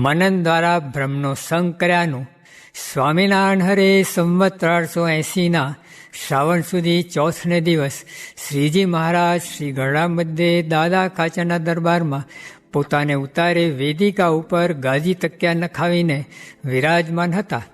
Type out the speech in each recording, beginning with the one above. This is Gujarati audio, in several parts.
મનન દ્વારા બ્રહ્મનો સંગ કર્યાનું સ્વામિનારાયણ હરે સંવત 1880 શ્રાવણ સુધી ચોથને દિવસ શ્રીજી મહારાજ શ્રી ગરડા મધ્યે દાદા ખાચરના દરબારમાં પોતાને ઉતારે વેદિકા ઉપર ગાદી તકિયા નખાવીને વિરાજમાન હતા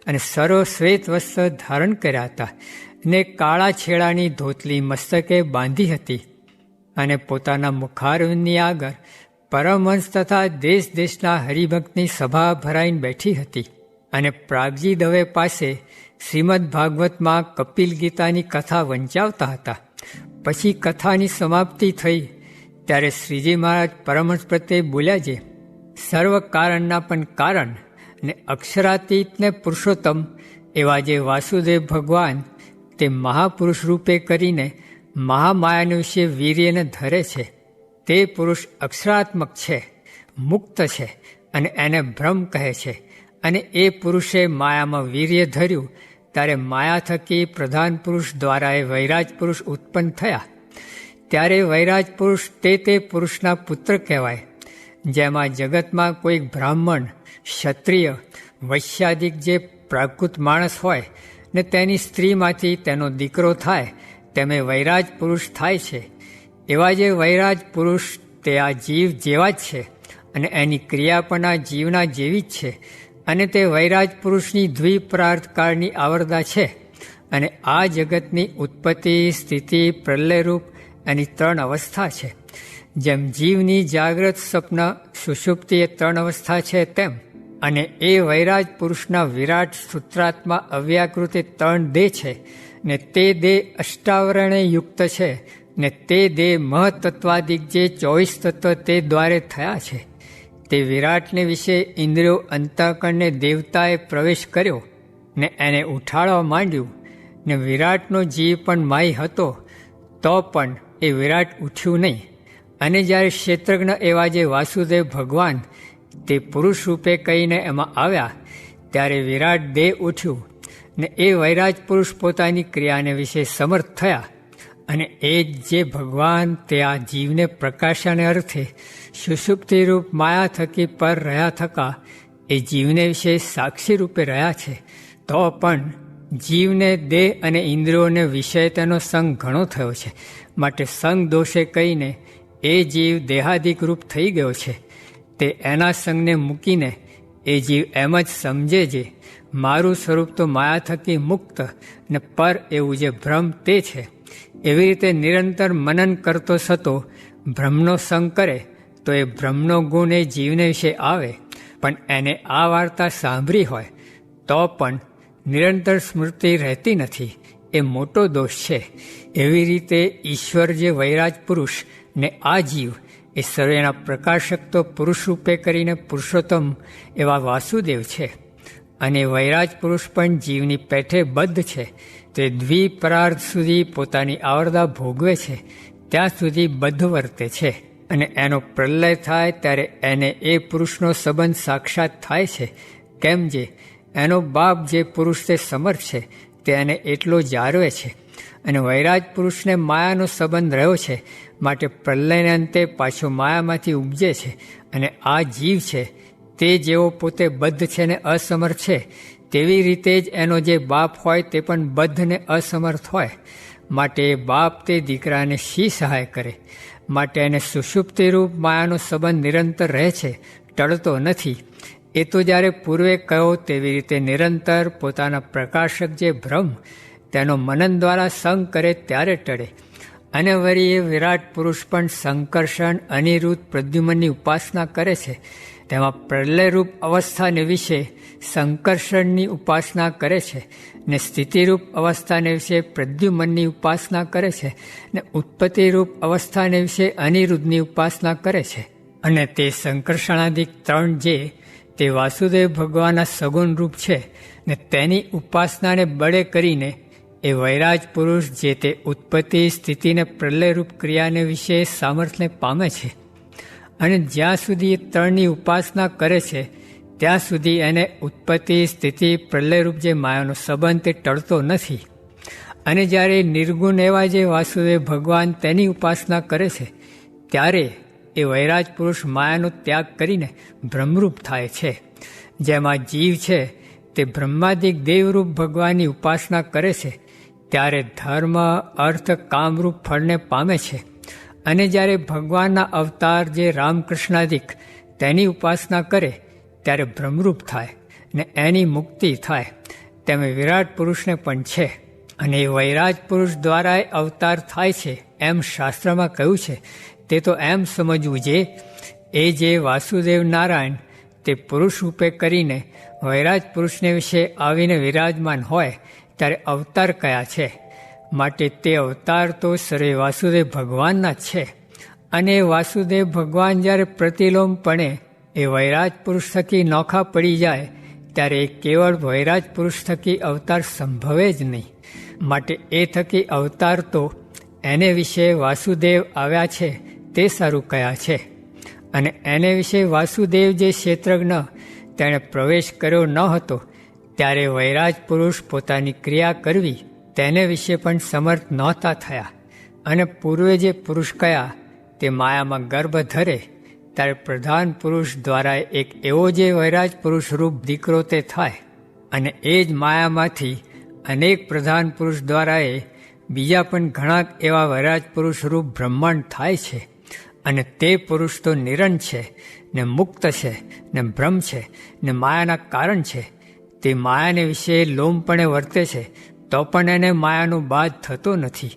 અને સર્વ શ્વેત વસ્ત્ર ધારણ કર્યા હતા ને કાળા છેડાની ધોતલી મસ્તકે બાંધી હતી અને પોતાના મુખારવિંદની આગળ પરમહંસ તથા દેશ દેશના હરિભક્તની સભા ભરાઈને બેઠી હતી અને પ્રાગજી દવે પાસે શ્રીમદ ભાગવતમાં કપિલ ગીતાની કથા વંચાવતા હતા. પછી કથાની સમાપ્તિ થઈ ત્યારે શ્રીજી મહારાજ પરમહંસ પ્રત્યે બોલ્યા છે, સર્વ કારણના પણ કારણ ને અક્ષરાતીત ને પુરુષોત્તમ એવા જે વાસુદેવ ભગવાન તે મહાપુરુષ રૂપે કરીને મહામાયાને વિશે વીર્યને ધરે છે. તે પુરુષ અક્ષરાત્મક છે, મુક્ત છે અને એને બ્રહ્મ કહે છે. અને એ પુરુષે માયામાં વીર્ય ધર્યું ત્યારે માયા થકી પ્રધાન પુરુષ દ્વારા એ વૈરાજ પુરુષ ઉત્પન્ન થયા. ત્યારે વૈરાજ પુરુષ તે પુરુષના પુત્ર કહેવાય. જેમાં જગતમાં કોઈ બ્રાહ્મણ, ક્ષત્રિય, વૈશ્યાદિક જે પ્રાકૃત માણસ હોય ને તેની સ્ત્રીમાંથી તેનો દીકરો થાય તેમે વૈરાજ પુરુષ થાય છે. એવા જે વૈરાજ પુરુષ તે આ જીવ જેવા જ છે અને એની ક્રિયા પણ આ જીવના જેવી જ છે. અને તે વૈરાજ પુરુષની દ્વિપરાર્થકાળની આવરદા છે. અને આ જગતની ઉત્પત્તિ, સ્થિતિ, પ્રલયરૂપ એની 3 અવસ્થા છે. જેમ જીવની જાગ્રત, સ્વપ્ન, સુષુપ્તિ એ 3 અવસ્થા છે તેમ અને એ વૈરાજ પુરુષના વિરાટ સૂત્રાત્મા અવ્યાકૃત 3 દેહ છે ને તે દેહ અષ્ટાવરણે યુક્ત છે ને તે દેહ મહત્તત્વાદિક જે 24 તત્વ તે દ્વારે થયા છે. તે વિરાટને વિશે ઇન્દ્રિયો અંતઃકરણને દેવતાએ પ્રવેશ કર્યો ને એને ઉઠાડવા માંડ્યું ને વિરાટનો જીવ પણ માય હતો તો પણ એ વિરાટ ઉઠ્યું નહીં. અને જ્યારે ક્ષેત્રજ્ઞ એવા જે વાસુદેવ ભગવાન તે પુરુષ રૂપે કહીને એમાં આવ્યા ત્યારે વિરાટ દેહ ઉઠ્યું ને એ વૈરાજ પુરુષ પોતાની ક્રિયાને વિશે સમર્થ થયા. અને એ જ જે ભગવાન તે આ જીવને પ્રકાશાને અર્થે સુષુપ્તિરૂપ માયા થકી પર રહ્યા થકા એ જીવને વિશે સાક્ષી રૂપે રહ્યા છે. તો પણ જીવને દેહ અને ઇન્દ્રિયોને વિષય તેનો સંગ ઘણો થયો છે. માટે સંગ દોષે કહીને એ જીવ દેહાદિક રૂપ થઈ ગયો છે. તે એના સંગને મૂકીને એ જીવ એમ જ સમજે છે મારું સ્વરૂપ તો માયા થકી મુક્ત ને પર એવું જે ભ્રમ તે છે. એવી રીતે નિરંતર મનન કરતો થતો બ્રહ્મનો સંગ કરે તો એ બ્રહ્મનો ગુણ એ જીવને વિશે આવે. પણ એને આ વાર્તા સાંભળી હોય તો પણ નિરંતર સ્મૃતિ રહેતી નથી, એ મોટો દોષ છે. એવી રીતે ઈશ્વર જે વૈરાજ પુરુષ ને આ જીવ એ સર્વેના પ્રકાશક તો પુરુષ રૂપે કરીને પુરુષોત્તમ એવા વાસુદેવ છે. અને વૈરાજ પુરુષ પણ જીવની પેઠે બદ્ધ છે. તે દ્વિપરાર્થ સુધી પોતાની આવરદા ભોગવે છે ત્યાં સુધી બદ્ધ વર્તે છે. અને એનો પ્રલય થાય ત્યારે એને એ પુરુષનો સંબંધ સાક્ષાત થાય છે. કેમ જે એનો બાપ જે પુરુષ તે સમર્થ છે તે એને એટલો જાળવે છે. અને વૈરાજ પુરુષને માયાનો સંબંધ રહ્યો છે માટે પ્રલયને અંતે પાછો માયામાંથી ઉપજે છે. અને આ જીવ છે તે જેવો પોતે બદ્ધ છે ને અસમર્થ છે તેવી રીતે જ એનો જે બાપ હોય તે પણ બદ્ધ ને અસમર્થ હોય. માટે બાપ તે દીકરાને શી સહાય કરે. માટે એને સુષુપ્તિરૂપ માયાનો સંબંધ નિરંતર રહે છે, ટળતો નથી. એ તો જ્યારે પૂર્વે કહ્યો તેવી રીતે નિરંતર પોતાના પ્રકાશક જે બ્રહ્મ તેનો મનન દ્વારા સંગ કરે ત્યારે ટળે. અને વળી એ વિરાટ પુરુષ પણ સંકર્ષણ, અનિરુદ્ધ, પ્રદ્યુમનની ઉપાસના કરે છે. તેમાં પ્રલયરૂપ અવસ્થાને વિશે સંકર્ષણની ઉપાસના કરે છે ને સ્થિતિરૂપ અવસ્થાને વિશે પ્રદ્યુમનની ઉપાસના કરે છે ને ઉત્પત્તિરૂપ અવસ્થાને વિશે અનિરુદ્ધની ઉપાસના કરે છે. અને તે સંકર્ષણાદિક 3 જે તે વાસુદેવ ભગવાનના સગુણ રૂપ છે ને તેની ઉપાસનાને બળે કરીને એ વૈરાજ પુરુષ જે તે ઉત્પત્તિ, સ્થિતિને પ્રલયરૂપ ક્રિયાને વિશે સામર્થ્યને પામે છે. અને જ્યાં સુધી એ 3ની ઉપાસના કરે છે ત્યાં સુધી એને ઉત્પત્તિ, સ્થિતિ, પ્રલયરૂપ જે માયાનો સંબંધ તે ટળતો નથી. અને જ્યારે નિર્ગુણ એવા જે વાસુદેવ ભગવાન તેની ઉપાસના કરે છે ત્યારે એ વૈરાજ પુરુષ માયાનો ત્યાગ કરીને બ્રહ્મરૂપ થાય છે. જેમાં જીવ છે તે બ્રહ્માદિક દેવરૂપ ભગવાનની ઉપાસના કરે છે ત્યારે ધર્મ અર્થ કામરૂપ ફળને પામે છે. અને જ્યારે ભગવાનના અવતાર જે રામકૃષ્ણાદિક તેની ઉપાસના કરે ત્યારે બ્રહ્મરૂપ થાય ને એની મુક્તિ થાય. તેમ વિરાટ પુરુષને પણ છે. અને એ વૈરાજ પુરુષ દ્વારા અવતાર થાય છે એમ શાસ્ત્રમાં કહ્યું છે. તે તો એમ સમજવું જે એ જે વાસુદેવ નારાયણ તે પુરુષ રૂપે કરીને વૈરાજ પુરુષને વિશે આવીને વિરાજમાન હોય ત્યારે અવતાર કયા છે. માટે તે અવતાર તો સર્વે વાસુદેવ ભગવાનના જ છે. અને વાસુદેવ ભગવાન જ્યારે પ્રતિલોમપણે એ વૈરાજ પુરુષ થકી નોખા પડી જાય ત્યારે એ કેવળ વૈરાજ પુરુષ થકી અવતાર સંભવે જ નહીં. માટે એ થકી અવતાર તો એને વિશે વાસુદેવ આવ્યા છે તે સારું કયા છે. અને એને વિશે વાસુદેવ જે ક્ષેત્રજ્ઞ તેણે પ્રવેશ કર્યો ન હતો ત્યારે વૈરાજ પુરુષ પોતાની ક્રિયા કરવી તેને વિશે પણ સમર્થ નહોતા થયા. અને પૂર્વે જે પુરુષ કયા તે માયામાં ગર્ભ ધરે ત્યારે પ્રધાન પુરુષ દ્વારા એક એવો જે વૈરાજ પુરુષ રૂપ દીકરો તે થાય. અને એ જ માયામાંથી અનેક પ્રધાન પુરુષ દ્વારા બીજા પણ ઘણા એવા વૈરાજ પુરુષ રૂપ બ્રહ્માંડ થાય છે. અને તે પુરુષ તો નિરંત છે ને મુક્ત છે ને બ્રહ્મ છે ને માયાના કારણ છે. તે માયાને વિશે લોમપણે વર્તે છે તો પણ એને માયાનો બાદ થતો નથી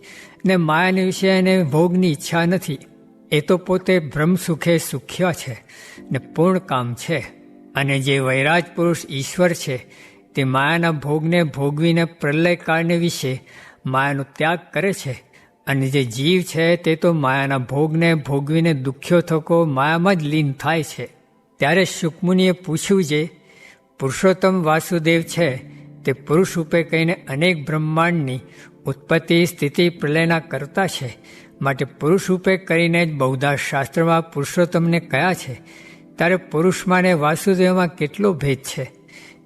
ને માયાને વિશે એને ભોગની ઈચ્છા નથી. એ તો પોતે બ્રહ્મ સુખે સુખ્ય છે ને પૂર્ણ કામ છે. અને જે વૈરાજ પુરુષ ઈશ્વર છે તે માયાના ભોગને ભોગવીને પ્રલયકાળને વિશે માયાનો ત્યાગ કરે છે. અને જે જીવ છે તે તો માયાના ભોગને ભોગવીને દુખ્યો થકો માયામાં જ લીન થાય છે. ત્યારે શુકમુનિએ પૂછ્યું જે પુરુષોત્તમ વાસુદેવ છે તે પુરુષ રૂપે કહીને અનેક બ્રહ્માંડની ઉત્પત્તિ સ્થિતિ પ્રલયના કરતા છે. માટે પુરુષ રૂપે કરીને જ બહુધા શાસ્ત્રમાં પુરુષોત્તમને કયા છે. ત્યારે પુરુષમાં ને વાસુદેવમાં કેટલો ભેદ છે.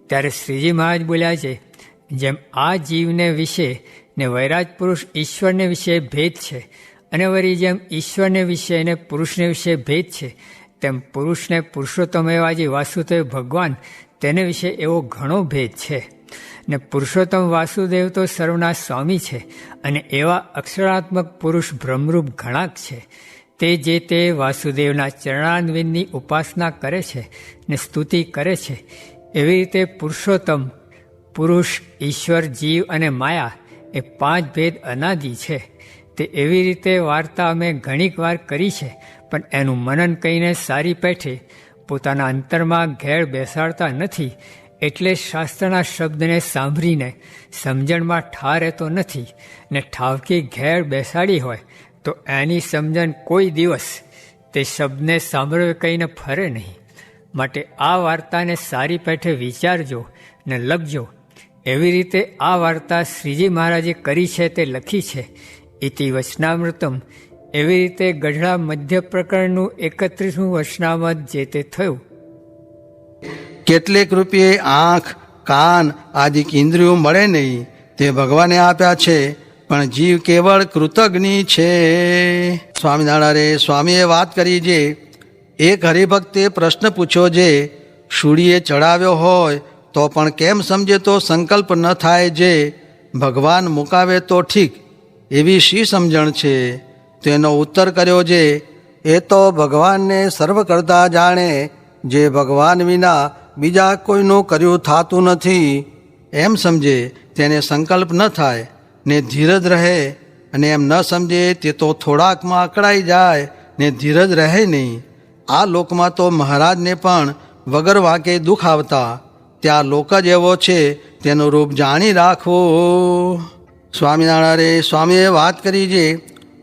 ત્યારે શ્રીજી મહારાજ બોલ્યા છે જેમ આ જીવને વિશે ને વૈરાજ પુરુષ ઈશ્વરને વિશે ભેદ છે અને વળી જેમ ઈશ્વરને વિશે અને પુરુષને વિશે ભેદ છે તેમ પુરુષને પુરુષોત્તમ એવા જે વાસુદેવ ભગવાન તેને વિશે એવો ઘણો ભેદ છે. ને પુરુષોત્તમ વાસુદેવ તો સર્વના સ્વામી છે અને એવા અક્ષરાત્મક પુરુષ બ્રહ્મરૂપ ઘણાક છે. તે જે તે વાસુદેવના ચરણાન્વિનની ઉપાસના કરે છે ને સ્તુતિ કરે છે. એવી રીતે પુરુષોત્તમ પુરુષ ઈશ્વર જીવ અને માયા એ પાંચ ભેદ અનાદિ છે. તે એવી રીતે વાર્તા અમે ઘણીક વાર કરી છે પણ એનું મનન કહીને સારી પેઠે પોતાના અંતરમાં ઘેર બેસાડતા નથી. એટલે શાસ્ત્રના શબ્દને સાંભળીને સમજણમાં ઠાર રહેતો નથી ને ઠાવકી ઘેર બેસાડી હોય તો એની સમજણ કોઈ દિવસ તે શબ્દને સાંભળવે કહીને ફરે નહીં. માટે આ વાર્તાને સારી પેઠે વિચારજો ને લખજો. એવી રીતે આ વાર્તા શ્રીજી મહારાજે કરી છે તે લખી છે. ઇતિ વચનામૃતમ. એવી રીતે ગઢડા મધ્ય પ્રકરણનું 31મું વચનામૃત જે તે થયું. કેટલેક રૂપિયે આંખ કાન આદિ ઇન્દ્રિયો મળે નહીં તે ભગવાને આપ્યા છે પણ જીવ કેવળ કૃતજ્ઞ છે. સ્વામિનારાયણે સ્વામીએ વાત કરી જે એક હરિભક્તે પ્રશ્ન પૂછ્યો જે શૂળીએ ચડાવ્યો હોય તો પણ કેમ સમજે તો સંકલ્પ ન થાય જે ભગવાન મુકાવે તો ઠીક એવી શી સમજણ છે. તેનો ઉત્તર કર્યો જે એ તો ભગવાનને સર્વ કરતા જાણે જે ભગવાન વિના બીજા કોઈનું કર્યું થતું નથી એમ સમજે તેને સંકલ્પ ન થાય ને ધીરજ રહે. અને એમ ન સમજે તે તો થોડાકમાં અકળાઈ જાય ને ધીરજ રહે નહીં. આ લોકમાં તો મહારાજને પણ વગર વાંકે દુઃખ આવતા. ત્યાં લોક જ એવો છે તેનું રૂપ જાણી રાખવું. સ્વામિનારાયણે સ્વામીએ વાત કરી જે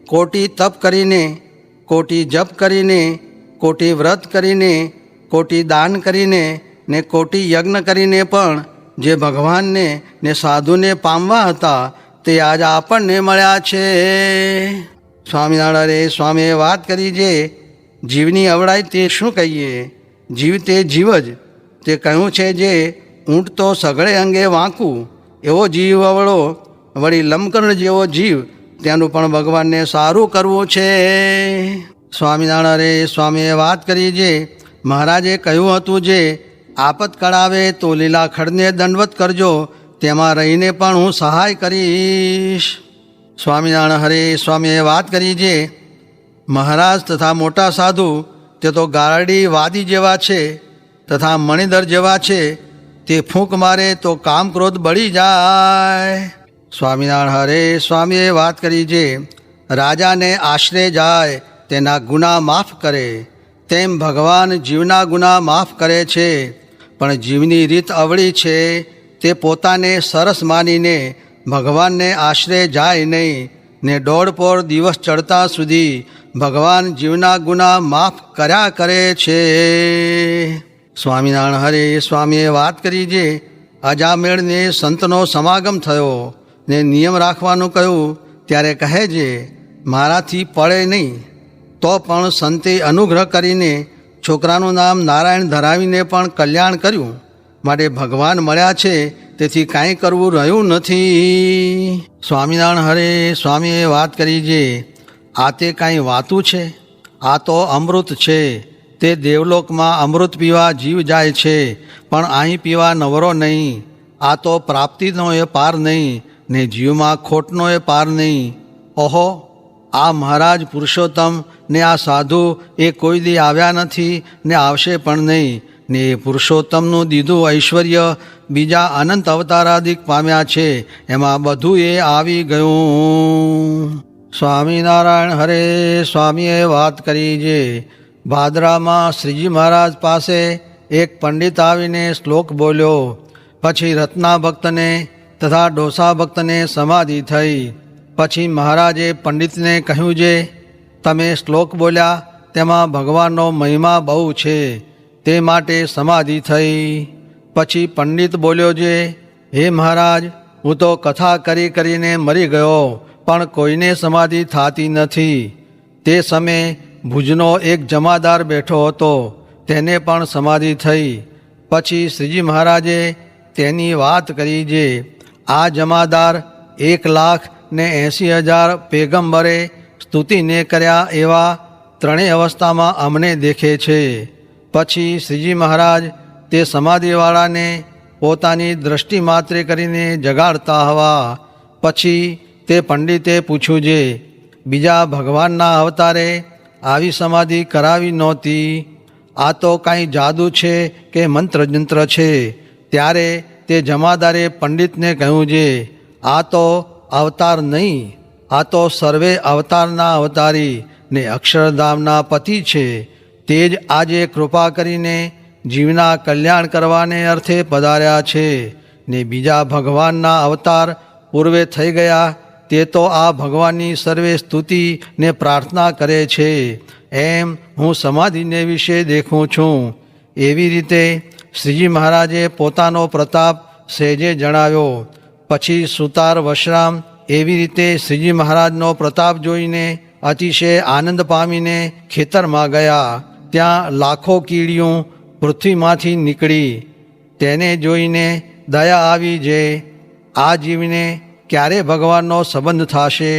કોટી તપ કરીને કોટી જપ કરીને કોટી વ્રત કરીને કોટી દાન કરીને ને કોટી યજ્ઞ કરીને પણ જે ભગવાનને ને સાધુને પામવા હતા તે આજ આપણને મળ્યા છે. સ્વામિનારાયણે સ્વામીએ વાત કરી જે જીવની અવળાઈ તે શું કહીએ. જીવ તે જીવ જ. તે કહ્યું છે જે ઊંટ તો સઘળે અંગે વાંકું એવો જીવ અવળો વળી લંબકર્ણ જેવો જીવ તેનું પણ ભગવાનને સારું કરવું છે. સ્વામિનારાયણ સ્વામીએ વાત કરી જે મહારાજે કહ્યું હતું જે આપતકાળ આવે તો લીલા ખડને દંડવત કરજો, તેમાં રહીને પણ હું સહાય કરીશ. સ્વામિનારાયણ હરે સ્વામીએ વાત કરી જે મહારાજ તથા મોટા સાધુ તે તો ગારડી વાદી જેવા છે તથા મણિધર જેવા છે, તે ફૂંક મારે તો કામ ક્રોધ બળી જાય. સ્વામિનારાયણ હરે સ્વામીએ વાત કરી જે રાજાને આશરે જાય તેના ગુના માફ કરે, તેમ ભગવાન જીવના ગુના માફ કરે છે. પણ જીવની રીત અવળી છે, તે પોતાને સરસ માનીને ભગવાનને આશરે જાય નહીં ને દોઢપોર દિવસ ચડતા સુધી ભગવાન જીવના ગુના માફ કર્યા કરે છે. સ્વામિનારાયણ હરે સ્વામીએ વાત કરી જે અજામેળને સંતનો સમાગમ થયો ને નિયમ રાખવાનું કહ્યું, ત્યારે કહે છે મારાથી પડે નહીં તો પણ સંતે અનુગ્રહ કરીને છોકરાનું નામ નારાયણ ધરાવીને પણ કલ્યાણ કર્યું. માટે ભગવાન મળ્યા છે તેથી કાંઈ કરવું રહ્યું નથી. સ્વામિનારાયણ હરે સ્વામીએ વાત કરી જે આ તે કાંઈ વાતું છે, આ તો અમૃત છે. તે દેવલોકમાં અમૃત પીવા જીવ જાય છે, પણ અહીં પીવા નવરો નહીં. આ તો પ્રાપ્તિનો એ પાર નહીં ને જીવમાં ખોટનો એ પાર નહીં. ઓહો, આ મહારાજ પુરુષોત્તમ ને આ સાધુ એ કોઈ દી આવ્યા નથી ને આવશે પણ નહીં, ને એ પુરુષોત્તમનું દીધું ઐશ્વર્ય બીજા અનંત અવતારાદિક પામ્યા છે, એમાં બધું એ આવી ગયું. સ્વામિનારાયણ હરે સ્વામીએ વાત કરી જે ભાદરામાં શ્રીજી મહારાજ પાસે એક પંડિત આવીને શ્લોક બોલ્યો. પછી રત્ના ભક્તને તથા ડોસા ભક્તને સમાધિ થઈ. પછી મહારાજે પંડિતને કહ્યું જે તમે શ્લોક બોલ્યા તેમાં ભગવાનનો મહિમા બહુ છે, તે માટે સમાધિ થઈ. પછી પંડિત બોલ્યો જે હે મહારાજ, હું તો કથા કરી કરીને મરી ગયો, પણ કોઈને સમાધિ થતી નથી. તે સમયે ભુજનો એક જમાદાર બેઠો હતો, તેને પણ સમાધિ થઈ. પછી શ્રીજી મહારાજે તેની વાત કરી જે આ જમાદાર 1,80,000 પેગંબરે સ્તુતિને કર્યા એવા ત્રણેય અવસ્થામાં અમને દેખે છે. પછી શ્રીજી મહારાજ તે સમાધિવાળાને પોતાની દ્રષ્ટિ માત્રે કરીને જગાડતા હવા. પછી તે પંડિતે પૂછ્યું જે બીજા ભગવાનના અવતારે આવી સમાધિ કરાવી નહોતી, આ તો કાંઈ જાદુ છે કે મંત્રજંત્ર છે. ત્યારે તે જમાદારે પંડિતને કહ્યું જે આ તો અવતાર નહીં, આ તો સર્વે અવતારના અવતારી ને અક્ષરધામના પતિ છે. તે જ આજે કૃપા કરીને જીવના કલ્યાણ કરવાને અર્થે પધાર્યા છે, ને બીજા ભગવાનના અવતાર પૂર્વે થઈ ગયા તે તો આ ભગવાનની સર્વે સ્તુતિ ને પ્રાર્થના કરે છે. એમ હું સમાધિને વિશે દેખું છું. એવી રીતે શ્રીજી મહારાજે પોતાનો પ્રતાપ સહેજે જણાવ્યો. પછી સુતાર વશરામ એવી રીતે શ્રીજી મહારાજનો પ્રતાપ જોઈને અતિશય આનંદ પામીને ખેતરમાં ગયા. ત્યાં લાખો કીડીયું પૃથ્વીમાંથી નીકળી. તેને જોઈને દયા આવી જે આ જીવને ક્યારે ભગવાનનો સંબંધ થશે,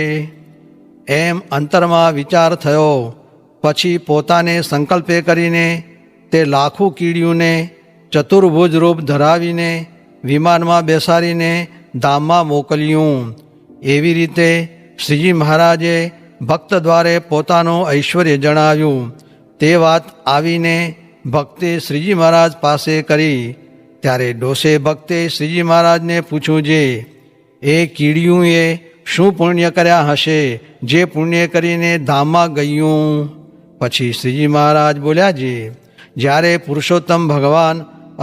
એમ અંતરમાં વિચાર થયો. પછી પોતાને સંકલ્પે કરીને તે લાખો કીડીઓને ચતુર્ભુજ રૂપ ધરાવીને વિમાનમાં બેસાડીને ધામમાં મોકલ્યું. એવી રીતે શ્રીજી મહારાજે ભક્ત દ્વારે પોતાનું ઐશ્વર્ય જણાવ્યું. તે વાત આવીને ભક્તે શ્રીજી મહારાજ પાસે કરી. ત્યારે ડોસે ભક્તે શ્રીજી મહારાજને પૂછ્યું જે એ કીડીઓએ શું પુણ્ય કર્યા હશે જે પુણ્ય કરીને ધામમાં ગયું. પછી શ્રીજી મહારાજ બોલ્યા જે જ્યારે પુરુષોત્તમ ભગવાન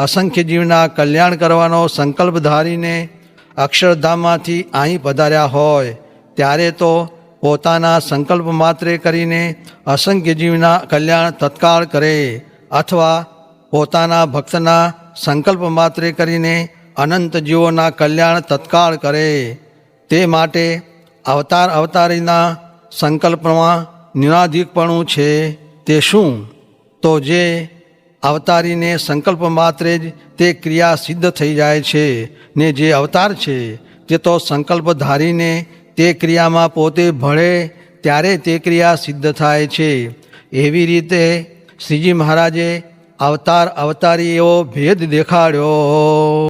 અસંખ્ય જીવના કલ્યાણ કરવાનો સંકલ્પ ધારીને અક્ષરધામમાંથી અહીં પધાર્યા હોય, ત્યારે તો પોતાના સંકલ્પ માત્રે કરીને અસંખ્ય જીવના કલ્યાણ તત્કાળ કરે, અથવા પોતાના ભક્તના સંકલ્પ માત્રે કરીને અનંત જીવોના કલ્યાણ તત્કાળ કરે. તે માટે અવતાર અવતારીના સંકલ્પમાં નિરાધિકપણું છે. તે શું? તો જે અવતારીને સંકલ્પ માત્રે જ તે ક્રિયા સિદ્ધ થઈ જાય છે, ને જે અવતાર છે તે તો સંકલ્પ ધારીને તે ક્રિયામાં પોતે ભળે ત્યારે તે ક્રિયા સિદ્ધ થાય છે. એવી રીતે શ્રીજી મહારાજે અવતારી એવો ભેદ દેખાડ્યો.